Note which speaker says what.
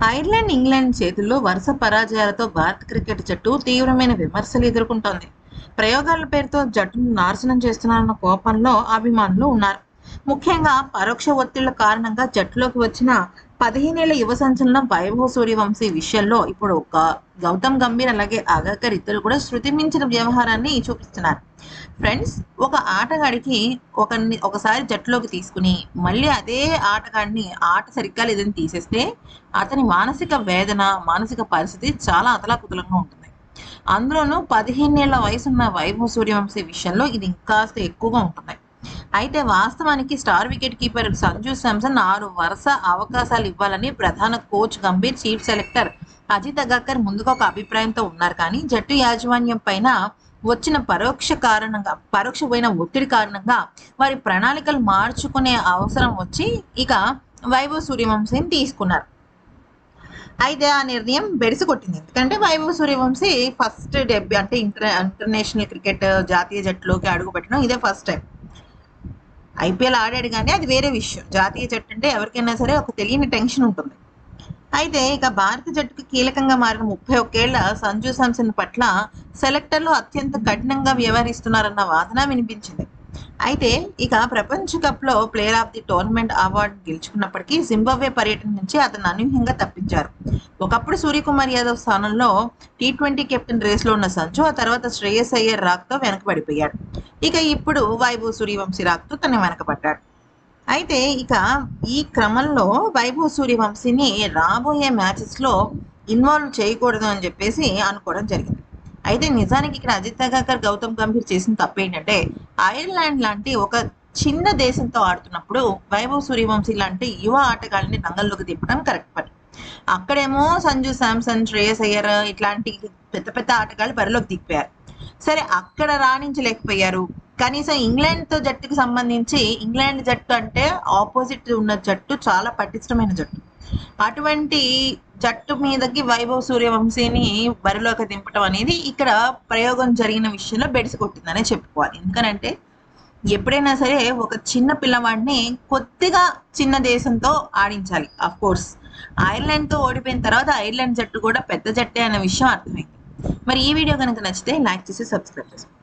Speaker 1: Ireland, England చేతుల్లో వరుస పరాజయాలతో భారత క్రికెట్ జట్టు తీవ్రమైన విమర్శలు ఎదుర్కొంటోంది. ప్రయోగాల పేరుతో జట్టును నాశనం చేస్తున్నారన్న కోపంలో అభిమానులు ఉన్నారు. ముఖ్యంగా పరోక్ష ఒత్తిళ్ల కారణంగా జట్టులోకి వచ్చిన 15 ఏళ్ల యువ సంచలనం వైభవ్ సూర్యవంశీ విషయంలో ఇప్పుడు గౌతమ్ గంభీర్ అలాగే అగాకర్ ఇద్దరు కూడా శృతి మించిన వ్యవహారాన్ని చూపిస్తున్నారు. ఫ్రెండ్స్, ఒక ఆటగాడికి ఒకసారి జట్టులోకి తీసుకుని మళ్ళీ అదే ఆటగాడిని ఆట సరిగ్గా లేదని తీసేస్తే అతని మానసిక వేదన, మానసిక పరిస్థితి చాలా అతలాకుతలంగా ఉంటుంది. అందులోనూ 15 ఏళ్ల వయసున్న వైభవ్ సూర్యవంశీ విషయంలో ఇది ఇంకాస్త ఎక్కువగా ఉంటుంది. అయితే వాస్తవానికి star wicket keeper Sanju Samson 6 వరుస అవకాశాలు ఇవ్వాలని ప్రధాన coach Gambhir, chief selector Ajit Agarkar ముందుగా ఒక అభిప్రాయంతో ఉన్నారు. కానీ జట్టు యాజమాన్యం పైన వచ్చిన పరోక్షమైన ఒత్తిడి కారణంగా వారి ప్రణాళికలు మార్చుకునే అవసరం వచ్చి ఇక వైభవ్ సూర్యవంశీని తీసుకున్నారు. అయితే ఆ నిర్ణయం బెడిసి కొట్టింది. ఎందుకంటే వైభవ్ సూర్యవంశీ ఫస్ట్ డెబ్యూ అంటే ఇంటర్నేషనల్ క్రికెట్ జాతీయ జట్టులోకి అడుగు పెట్టడం ఇదే ఫస్ట్ టైం. ఐపీఎల్ ఆడాడు కానీ అది వేరే విషయం. జాతీయ జట్టు అంటే ఎవరికైనా సరే ఒక తెలియని టెన్షన్ ఉంటుంది. అయితే ఇక భారత జట్టుకు కీలకంగా మారిన 31 ఏళ్ల సంజు శాంసన్ పట్ల సెలెక్టర్లు అత్యంత కఠినంగా వ్యవహరిస్తున్నారన్న వాదన వినిపించింది. అయితే ఇక ప్రపంచ కప్లో player of the tournament award గెలుచుకున్నప్పటికీ జింబాబ్వే పర్యటన నుంచి అతను అనూహ్యంగా తప్పించారు. ఒకప్పుడు సూర్యకుమార్ యాదవ్ స్థానంలో T20 కెప్టెన్ రేస్లో ఉన్న సంజు ఆ తర్వాత శ్రేయస్ అయ్యర్ రాకతో వెనకబడిపోయాడు. ఇక ఇప్పుడు వైభవ్ సూర్యవంశీ రాకతో తను వెనకబడ్డాడు. అయితే ఇక ఈ క్రమంలో వైభవ్ సూర్యవంశీని రాబోయే మ్యాచెస్లో ఇన్వాల్వ్ చేయకూడదు అని చెప్పేసి అనుకోవడం జరిగింది. అయితే నిజానికి ఇక్కడ అజిత్ అగాకర్, గౌతమ్ గంభీర్ చేసిన తప్పు ఏంటంటే ఐర్లాండ్ లాంటి ఒక చిన్న దేశంతో ఆడుతున్నప్పుడు వైభవ్ సూర్యవంశీ లాంటి యువ ఆటగాళ్ళని రంగంలోకి తిప్పడం కరెక్ట్ పని. అక్కడేమో సంజు శాంసన్, శ్రేయస్ అయ్యర్ ఇట్లాంటి పెద్ద పెద్ద ఆటగాళ్ళు బరిలోకి దిగిపోయారు. సరే, అక్కడ రాణించలేకపోయారు. కనీసం ఇంగ్లాండ్తో జట్టుకు సంబంధించి ఇంగ్లాండ్ జట్టు అంటే ఆపోజిట్ ఉన్న జట్టు చాలా పటిష్టమైన జట్టు. అటువంటి జట్టు మీదకి వైభవ్ సూర్యవంశీని బరిలోకి దింపడం అనేది ఇక్కడ ప్రయోగం జరిగిన విషయంలో బెడిసి కొట్టిందనే చెప్పుకోవాలి. ఎందుకనంటే ఎప్పుడైనా సరే ఒక చిన్న పిల్లవాడిని కొద్దిగా చిన్న దేశంతో ఆడించాలి. అఫ్ కోర్స్ ఐర్లాండ్తో ఓడిపోయిన తర్వాత ఐర్లాండ్ జట్టు కూడా పెద్ద జట్టే అనే విషయం అర్థమైంది. మరి ఈ వీడియో కనుక నచ్చితే లైక్ చేసి సబ్స్క్రైబ్ చేసుకోండి.